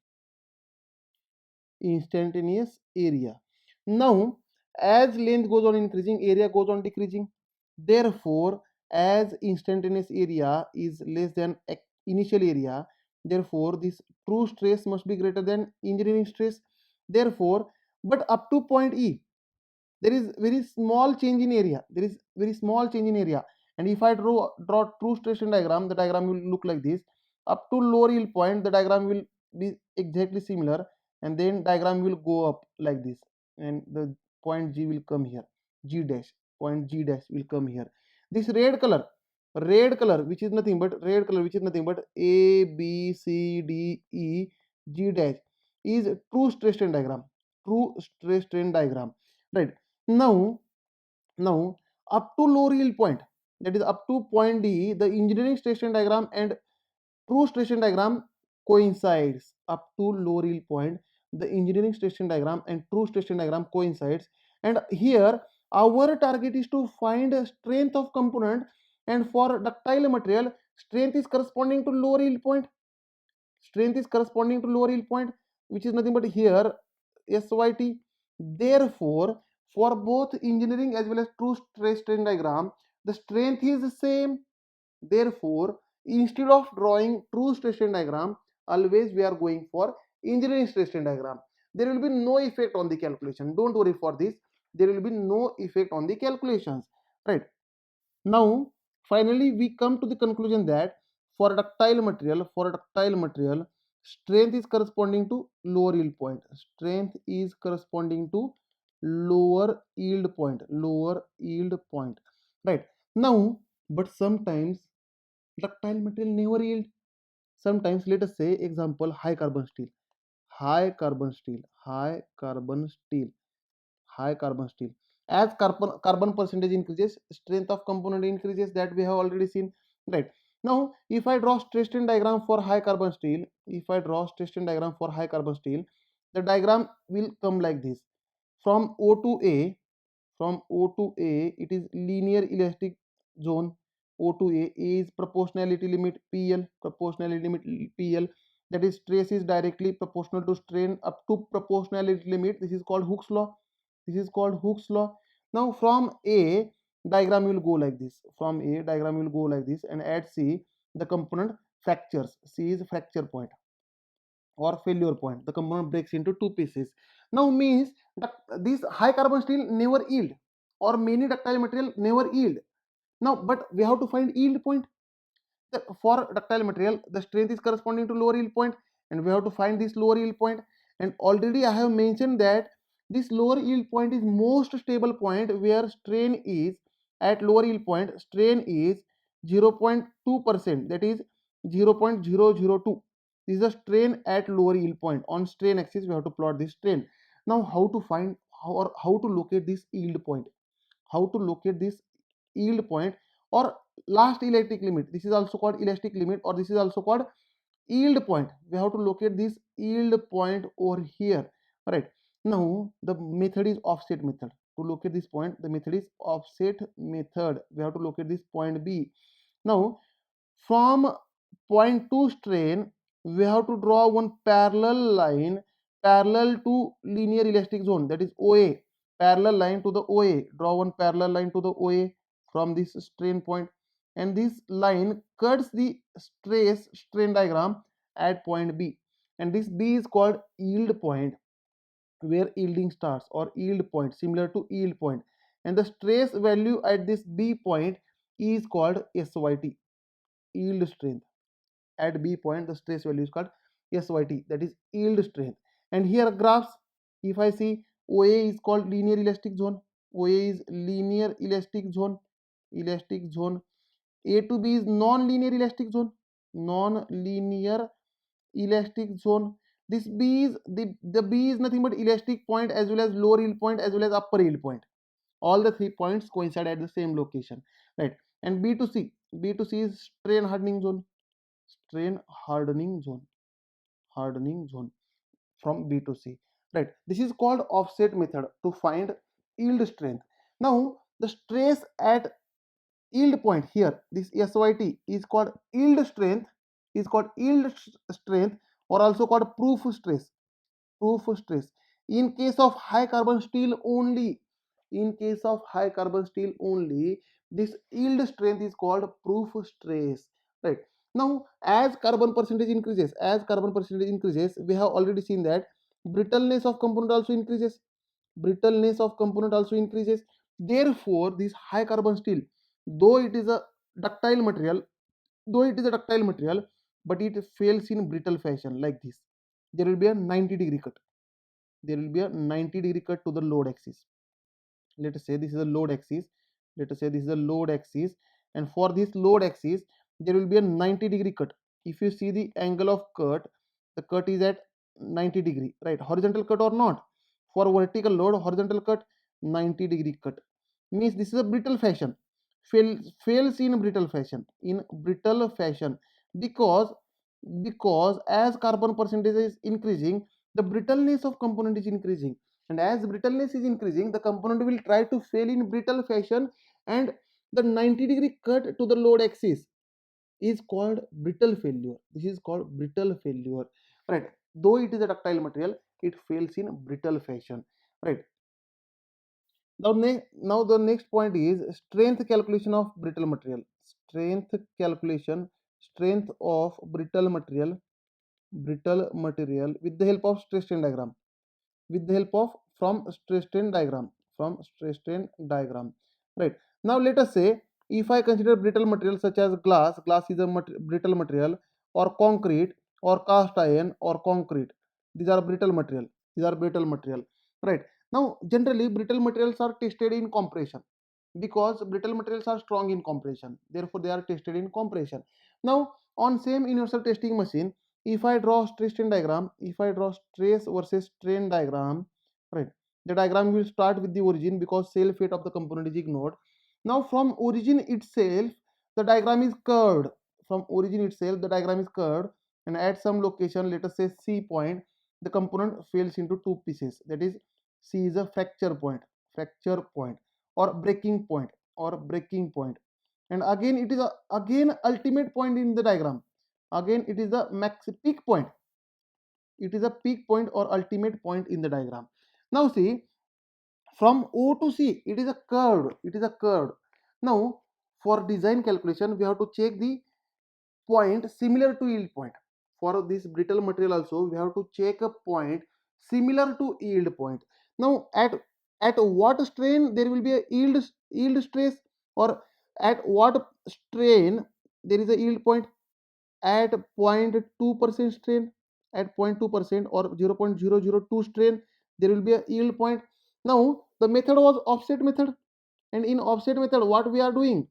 instantaneous area. Now, as length goes on increasing, area goes on decreasing. Therefore, as instantaneous area is less than initial area, therefore this true stress must be greater than engineering stress. Therefore, but up to point E, there is very small change in area. There is very small change in area. And if I draw true stress strain diagram, the diagram will look like this. Up to lower yield point, the diagram will be exactly similar, and then diagram will go up like this, and the point G will come here. G dash, point G dash will come here. This red color, which is nothing but A, B, C, D, E, G dash, is true stress strain diagram. True stress strain diagram. Right. Now, up to lower yield point, that is up to point D, the engineering stress strain diagram and true stress strain diagram coincides. Up to lower yield point, the engineering stress strain diagram and true stress strain diagram coincides. And here our target is to find a strength of component, and for ductile material, strength is corresponding to lower yield point. Strength is corresponding to lower yield point, which is nothing but here SYT. Therefore, for both engineering as well as true stress strain diagram, the strength is the same. Therefore, instead of drawing true stress strain diagram, always we are going for engineering stress strain diagram. There will be no effect on the calculation. Don't worry for this. There will be no effect on the calculations. Right. Now, finally, we come to the conclusion that for ductile material, strength is corresponding to lower yield point. Strength is corresponding to lower yield point. Lower yield point. Right. Now, but sometimes ductile material never yield. Sometimes, let us say, example, high carbon steel. High carbon steel. High carbon steel. High carbon steel. As carbon percentage increases, strength of component increases, that we have already seen. Right. Now, if I draw stress strain diagram for high carbon steel, the diagram will come like this. From O to A, it is linear elastic zone. O to A is proportionality limit PL, that is stress is directly proportional to strain up to proportionality limit. This is called Hooke's law. Now from A, diagram will go like this. And at C, the component fractures. C is fracture point or failure point. The component breaks into two pieces. Now means that this high carbon steel never yield, or many ductile material never yield. Now, but we have to find yield point. For ductile material, the strength is corresponding to lower yield point, and we have to find this lower yield point. And already I have mentioned that This lower yield point is most stable point where strain is at lower yield point strain is 0.2%, that is 0.002. This is the strain at lower yield point. On strain axis we have to plot this strain. Now how to find how to locate this yield point, how to locate this yield point or last elastic limit. This is also called elastic limit, or this is also called yield point. We have to locate this yield point over here, right? Now the method is offset method. To locate this point, the method is offset method. We have to locate this point B. Now from point 2 strain, we have to draw one parallel line parallel to linear elastic zone, that is OA. Parallel line to the OA. Draw one parallel line to the OA from this strain point, and this line cuts the stress strain diagram at point B, and this B is called yield point, where yielding starts, or yield point, similar to yield point, and the stress value at this B point is called SYT, yield strength. At B point the stress value is called SYT, that is yield strength. And here graphs, if I see, OA is called linear elastic zone, OA is linear elastic zone, elastic zone. A to B is non-linear elastic zone, non-linear elastic zone. This B is the B is nothing but elastic point as well as lower yield point as well as upper yield point. All the 3 points coincide at the same location, right? And B to C, B to C is strain hardening zone, strain hardening zone, hardening zone from B to C, right? This is called offset method to find yield strength. Now the stress at yield point here, this SYT is called yield strength, is called yield strength, or also called proof stress, proof stress. In case of high carbon steel only, in case of high carbon steel only, this yield strength is called proof stress, right? Now as carbon percentage increases, as carbon percentage increases, we have already seen that brittleness of component also increases, brittleness of component also increases. Therefore this high carbon steel, though it is a ductile material, though it is a ductile material, but it fails in brittle fashion like this. There will be a 90-degree cut, there will be a 90-degree cut to the load axis. Let us say this is a load axis, let us say this is a load axis, and for this load axis there will be a 90-degree cut. If you see the angle of cut, the cut is at 90-degree, right? Horizontal cut or not? For vertical load, horizontal cut, 90-degree cut, means this is a brittle fashion, fails in brittle fashion, in brittle fashion, because as carbon percentage is increasing, the brittleness of component is increasing, and as brittleness is increasing, the component will try to fail in brittle fashion, and the 90-degree cut to the load axis is called brittle failure. This is called brittle failure, right? Though it is a ductile material, it fails in brittle fashion, right? Now the next point is strength calculation of brittle material. Strength calculation, strength of brittle material, brittle material with the help of stress strain diagram, with the help of from stress strain diagram, from stress strain diagram, right? Now let us say, if I consider brittle material such as glass, glass is a brittle material, or concrete, or cast iron, or concrete, these are brittle material, these are brittle material, right? Now generally brittle materials are tested in compression, because brittle materials are strong in compression, therefore they are tested in compression. Now on same universal testing machine, if I draw stress strain diagram, if I draw stress versus strain diagram, right, the diagram will start with the origin, because self weight of the component is ignored. Now from origin itself the diagram is curved, from origin itself the diagram is curved, and at some location, let us say C point, the component fails into two pieces, that is C is a fracture point, or breaking point, or breaking point, and again it is a again ultimate point in the diagram, again it is the max peak point, it is a peak point or ultimate point in the diagram. Now see, from O to C it is a curved, it is a curved. Now for design calculation we have to check the point similar to yield point. For this brittle material also we have to check a point similar to yield point. Now at what strain there will be a yield stress, or at what strain there is a yield point? At 0.2% strain, at 0.2% or 0.002 strain there will be a yield point. Now the method was offset method, and in offset method what we are doing,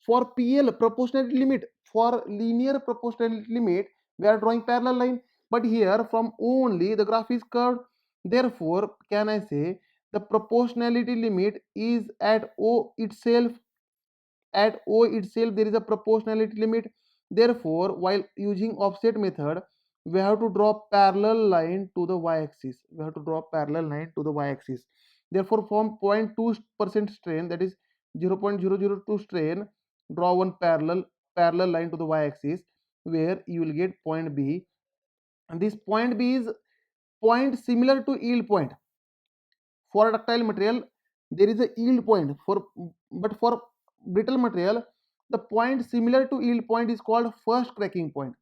for PL proportionality limit, for linear proportionality limit, we are drawing parallel line. But here from only the graph is curved. Therefore, can I say the proportionality limit is at O itself. At O itself, there is a proportionality limit. Therefore, while using offset method, we have to draw parallel line to the y-axis. We have to draw parallel line to the y-axis. Therefore, from 0.2% strain, that is 0.002 strain, draw one parallel line to the y-axis, where you will get point B. And this point B is point similar to yield point. For ductile material, there is a yield point. But for brittle material, the point similar to yield point is called first cracking point.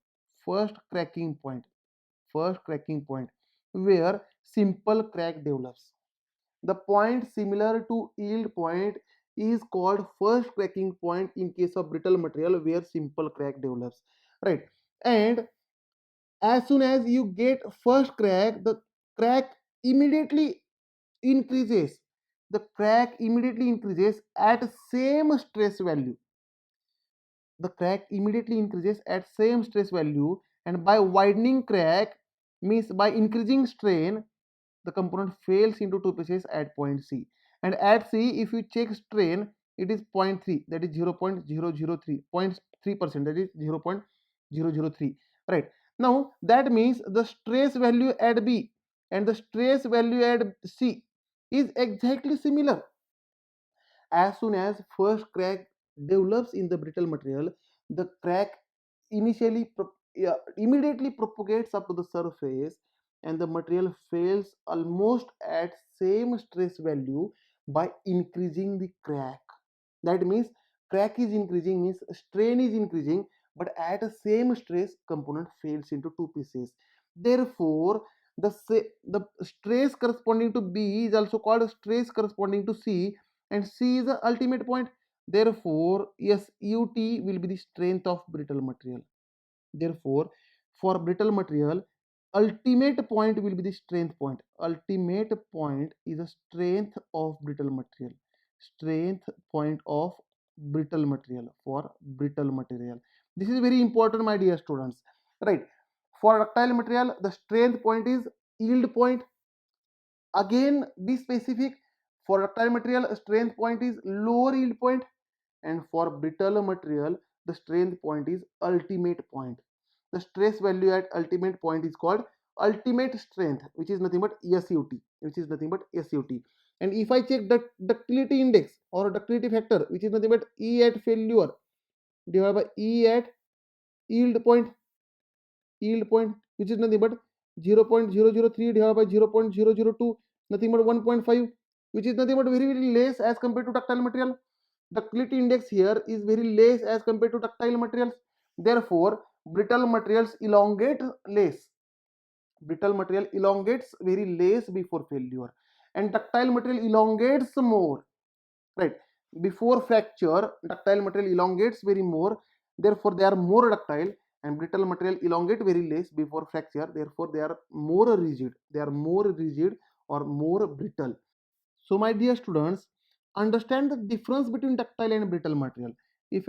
First cracking point. First cracking point, where simple crack develops. The point similar to yield point is called first cracking point in case of brittle material, where simple crack develops. Right. And as soon as you get first crack, the crack immediately increases. The crack immediately increases at same stress value. The crack immediately increases at same stress value, and by widening crack means by increasing strain, the component fails into two pieces at point C. And at C, if you check strain, it is 0.3, that is 0.003, 0.3%, that is 0.003. Right. Now that means the stress value at B and the stress value at C is exactly similar. As soon as first crack develops in the brittle material, the crack immediately propagates up to the surface, and the material fails almost at same stress value by increasing the crack. That means crack is increasing, means strain is increasing, but at the same stress, component fails into two pieces. Therefore, the stress corresponding to B is also called stress corresponding to C, and C is the ultimate point. Therefore, yes, UT will be the strength of brittle material. Therefore, for brittle material, ultimate point will be the strength point. Ultimate point is the strength of brittle material. Strength point of brittle material for brittle material. This is very important, my dear students. Right. For ductile material, the strength point is yield point. Again, be specific. For ductile material, strength point is lower yield point, and for brittle material, the strength point is ultimate point. The stress value at ultimate point is called ultimate strength, which is nothing but SUT, which is nothing but SUT. And if I check the ductility index or ductility factor, which is nothing but E at failure divided by E at yield point, which is nothing but 0.003 divided by 0.002, nothing but 1.5, which is nothing but very, very less as compared to ductile material. Ductility index here is very less as compared to ductile materials. Therefore, brittle materials elongate less. Brittle material elongates very less before failure, and ductile material elongates more. Right. Before fracture, ductile material elongates very more. Therefore, they are more ductile, and brittle material elongate very less before fracture. Therefore, they are more rigid. They are more rigid or more brittle. So, my dear students, understand the difference between ductile and brittle material. If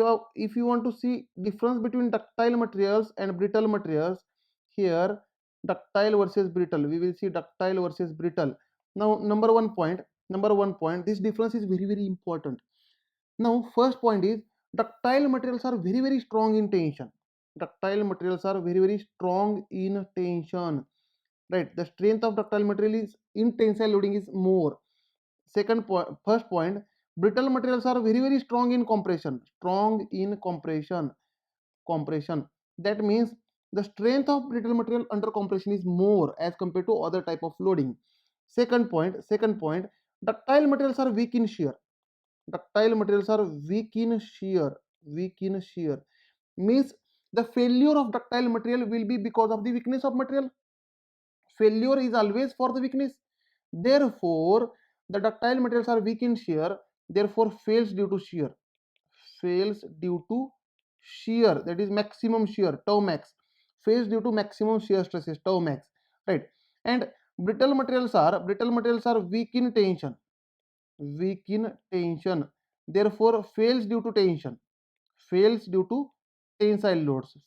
you want to see difference between ductile materials and brittle materials, here ductile versus brittle, we will see ductile versus brittle. Now, number one point, this difference is very, very important. Now, first point is ductile materials are very, very strong in tension. Ductile materials are very, very strong in tension. Right. The strength of ductile material is in tensile loading is more. Second point, first point, brittle materials are very, very strong in compression. Strong in compression. That means the strength of brittle material under compression is more as compared to other type of loading. Second point, ductile materials are weak in shear. Ductile materials are weak in shear. Weak in shear means the failure of ductile material will be because of the weakness of material. Failure is always for the weakness. Therefore, the ductile materials are weak in shear, therefore fails due to shear. Fails due to shear, that is maximum shear, tau max. Fails due to maximum shear stresses, tau max. Right. And Brittle materials are weak in tension, therefore fails due to tension, fails due to tensile loads,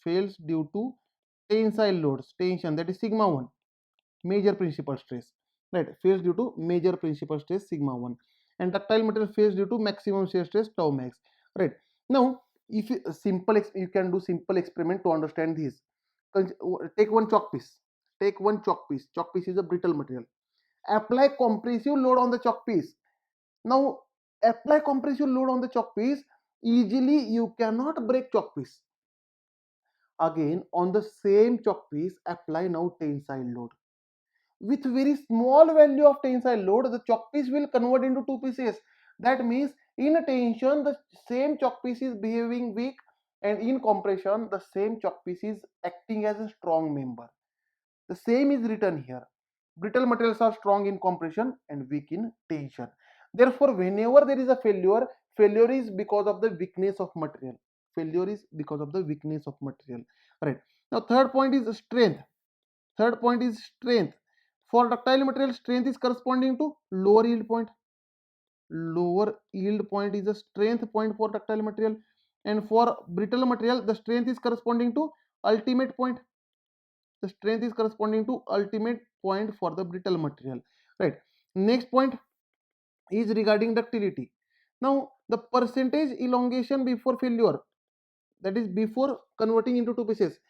tension, that is sigma 1, major principal stress, right? Fails due to major principal stress sigma 1, and ductile material fails due to maximum shear stress tau max, right? Now if you can do simple experiment to understand this. Take one chalk piece, chalk piece is a brittle material. Apply compressive load on the chalk piece. Now apply compressive load on the chalk piece, easily you cannot break chalk piece. Again on the same chalk piece apply now tensile load. With very small value of tensile load, the chalk piece will convert into two pieces. That means in tension the same chalk piece is behaving weak, and in compression the same chalk piece is acting as a strong member. The same is written here. Brittle materials are strong in compression and weak in tension. Therefore, whenever there is a failure, failure is because of the weakness of material. Right. Now, third point is strength. For ductile material, strength is corresponding to lower yield point. Lower yield point is a strength point for ductile material, and for brittle material, the strength is corresponding to ultimate point. The strength is corresponding to ultimate point for the brittle material, right? Next point is regarding ductility. Now the percentage elongation before failure, that is before converting into two pieces,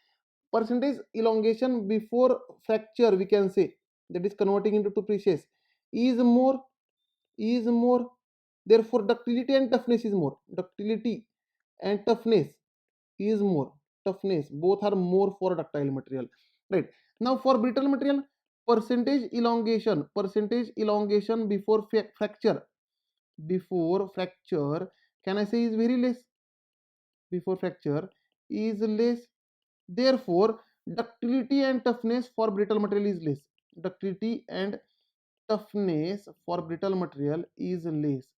percentage elongation before fracture, we can say, that is converting into two pieces, is more. Therefore ductility and toughness is more. Ductility and toughness is more. Toughness both are more for ductile material, right? Now for brittle material, percentage elongation before fracture, can I say is very less. Before fracture is less. Therefore ductility and toughness for brittle material is less. Ductility and toughness for brittle material is less.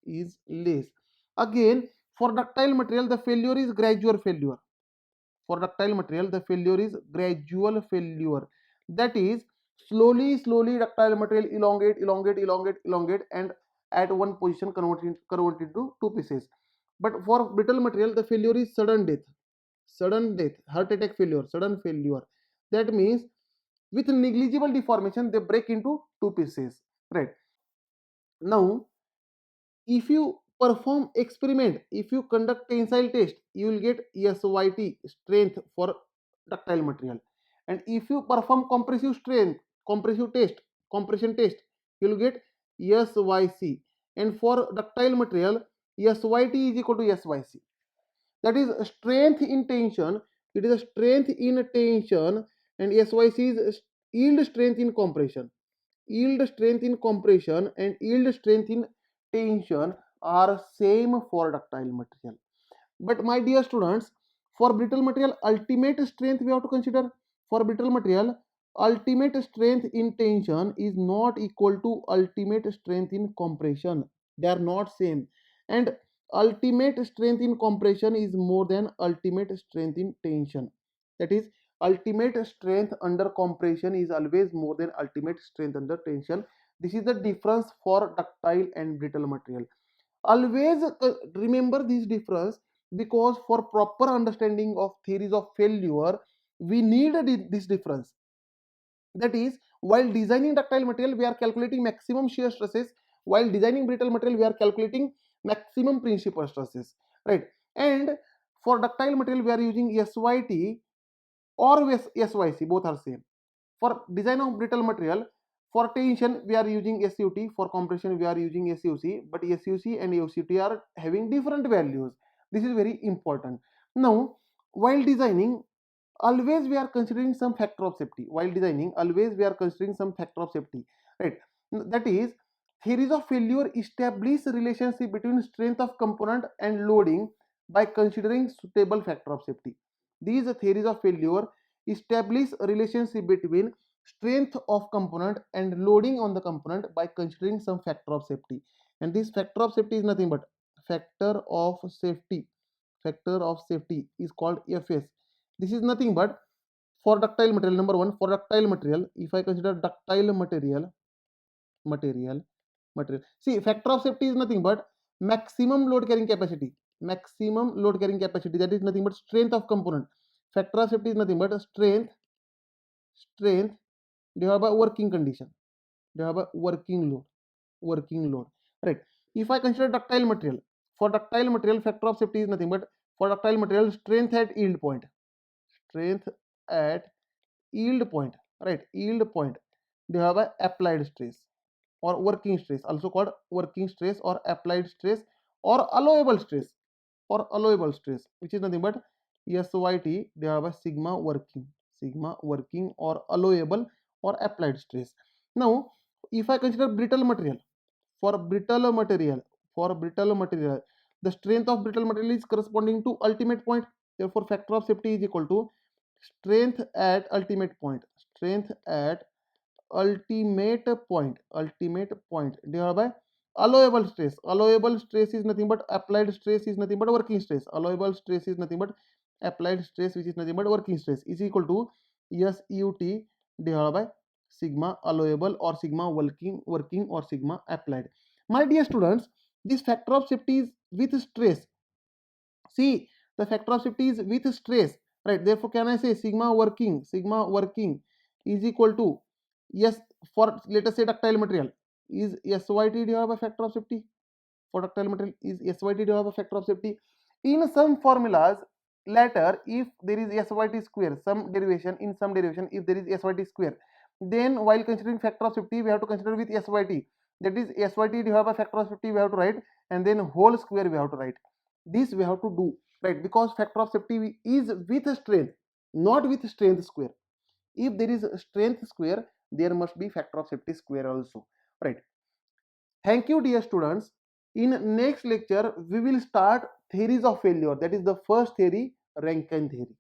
Again for ductile material the failure is gradual failure. For ductile material the failure is gradual failure, that is slowly ductile material elongate and at one position converted to two pieces. But for brittle material the failure is sudden death, heart attack failure, sudden failure. That means with negligible deformation they break into two pieces, right? Now if you perform experiment, if you conduct tensile test, you will get SYT, strength for ductile material. And if you perform compression test, you will get SYC. And for ductile material, SYT is equal to SYC. That is strength in tension. It is a strength in tension, and SYC is yield strength in compression. Yield strength in compression and yield strength in tension are same for ductile material. But my dear students, for brittle material ultimate strength we have to consider. For brittle material ultimate strength in tension is not equal to ultimate strength in compression. They are not same, and ultimate strength in compression is more than ultimate strength in tension. That is, ultimate strength under compression is always more than ultimate strength under tension. This is the difference for ductile and brittle material. Always remember this difference, because for proper understanding of theories of failure we need this difference. That is, while designing ductile material we are calculating maximum shear stresses, while designing brittle material we are calculating maximum principal stresses, right? And for ductile material we are using SYT or SYC, both are same. For design of brittle material, for tension we are using SUT, for compression we are using SUC, but SUC and SUT are having different values. This is very important. Now while designing, always we are considering some factor of safety. While designing, always we are considering some factor of safety, right? That is, theories of failure establish relationship between strength of component and loading by considering suitable factor of safety. These theories of failure establish a relationship between strength of component and loading on the component by considering some factor of safety. And this factor of safety is nothing but factor of safety. Factor of safety is called FS. This is nothing but For ductile material, number one, for ductile material, if I consider ductile material, see, factor of safety is nothing but maximum load carrying capacity. Maximum load carrying capacity, that is nothing but strength of component. Factor of safety is nothing but strength divided by working condition, divided by working load, right? If I consider ductile material, for ductile material, factor of safety is nothing but, for ductile material, strength at yield point, strength at yield point, right? Yield point divided by applied stress or working stress, also called working stress or applied stress or allowable stress, which is nothing but SYT divided by sigma working or allowable or applied stress. Now, if I consider brittle material, for brittle material, the strength of brittle material is corresponding to ultimate point. Therefore, factor of safety is equal to strength at ultimate point, divided by allowable stress is nothing but applied stress is nothing but working stress, allowable stress is nothing but applied stress, which is nothing but working stress, is equal to SUT divided by sigma allowable or sigma working or sigma applied. My dear students, this factor of safety is with stress. See, the factor of safety is with stress, right? Therefore, can I say sigma working is equal to, yes, for let us say ductile material is SYT divided by factor of safety. For ductile material is SYT divided by factor of safety. In some formulas later, if there is SYT square, some derivation, if there is SYT square, then while considering factor of safety, we have to consider with SYT. That is SYT divided by factor of safety we have to write, and then whole square we have to write. This we have to do, right? Because factor of safety is with strength, not with strength square. If there is strength square, there must be factor of safety square also, right? Thank you, dear students. In next lecture, we will start theories of failure. That is the first theory, Rankine theory.